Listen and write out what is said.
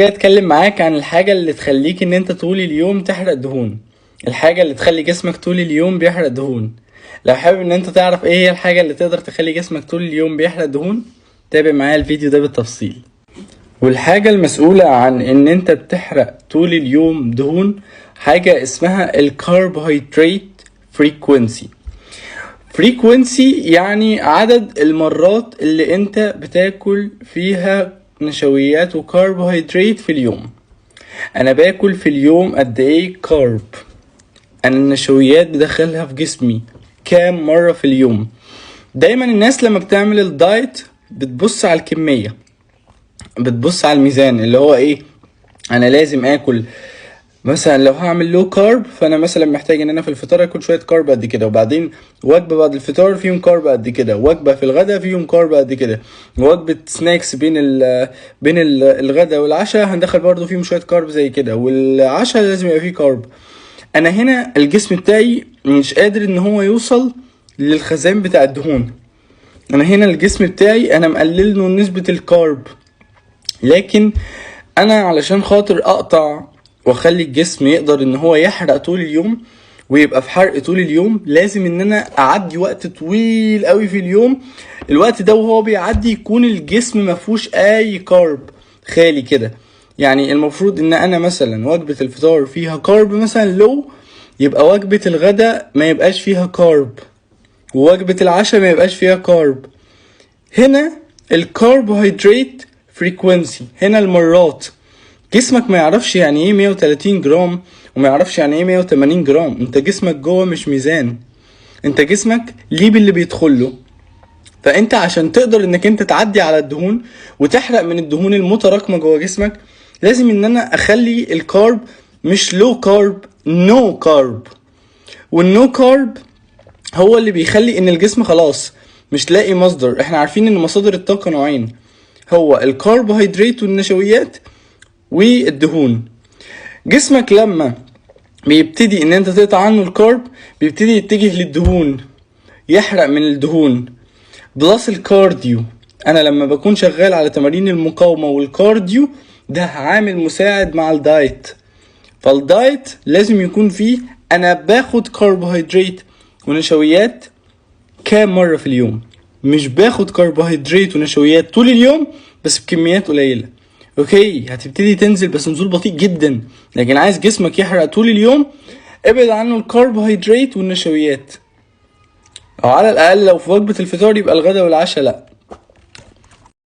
جاي اتكلم معاك عن الحاجة اللي تخليك ان انت طول اليوم تحرق دهون. الحاجة اللي تخلي جسمك طول اليوم بيحرق دهون. لو حابب ان انت تعرف ايه هي الحاجة اللي تقدر تخلي جسمك طول اليوم بيحرق دهون، تابع معايا الفيديو ده بالتفصيل. والحاجة المسؤولة عن ان انت بتحرق طول اليوم دهون حاجة اسمها الكربوهيدرات فريكوينسي، يعني عدد المرات اللي انت بتاكل فيها نشويات وكربوهيدرات في اليوم. انا باكل في اليوم قد ايه كارب؟ انا النشويات بدخلها في جسمي كام مرة في اليوم؟ دايما الناس لما بتعمل الدايت بتبص على الكمية، بتبص على الميزان اللي هو ايه، انا لازم اكل مثلا لو هعمل لو كارب فانا مثلا محتاج ان انا في الفطار اكل شويه كارب قد كده، وبعدين وجبه بعد الفطار فيهم كارب قد كده، وجبه في الغداء فيهم كارب قد كده، وجبه سناكس بين الغداء والعشاء هندخل برضو فيهم شويه كارب زي كده، والعشاء لازم يبقى فيه كارب. انا هنا الجسم بتاعي مش قادر ان هو يوصل للخزان بتاع الدهون. انا هنا الجسم بتاعي انا مقلل له نسبه الكارب، لكن انا علشان خاطر اقطع واخلي الجسم يقدر ان هو يحرق طول اليوم ويبقى في حرق طول اليوم، لازم ان انا اعدي وقت طويل قوي في اليوم. الوقت ده وهو بيعدي يكون الجسم مفهوش اي كارب، خالي كده. يعني المفروض ان انا مثلا وجبة الفطار فيها كارب مثلا لو، يبقى وجبة الغداء ما يبقاش فيها كارب، ووجبة العشاء ما يبقاش فيها كارب. هنا الكربوهيدرات فريكوينسي، هنا المرات. جسمك ما يعرفش يعني ايه 130 جرام وما يعرفش يعني ايه 180 جرام. انت جسمك جوه مش ميزان، انت جسمك ليه باللي بيدخله. فانت عشان تقدر انك انت تعدي على الدهون وتحرق من الدهون المتراكمة جوه جسمك، لازم ان انا اخلي الكارب مش لو كارب، نو كارب. والنو كارب هو اللي بيخلي ان الجسم خلاص مش لاقي مصدر. احنا عارفين ان مصادر الطاقة نوعين، هو الكربوهيدرات والنشويات والدهون. جسمك لما بيبتدي ان انت تقطع عنه الكارب بيبتدي يتجه للدهون، يحرق من الدهون. بلس الكارديو، انا لما بكون شغال على تمارين المقاومة والكارديو ده عامل مساعد مع الدايت. فالدايت لازم يكون فيه انا باخد كربوهيدرات ونشويات كام مرة في اليوم، مش باخد كربوهيدرات ونشويات طول اليوم بس بكميات قليلة. اوكي هتبتدي تنزل بس نزول بطيء جدا، لكن عايز جسمك يحرق طول اليوم ابعد عنه الكربوهيدرات والنشويات، او على الاقل لو في وجبة الفطار يبقى الغداء والعشاء لا.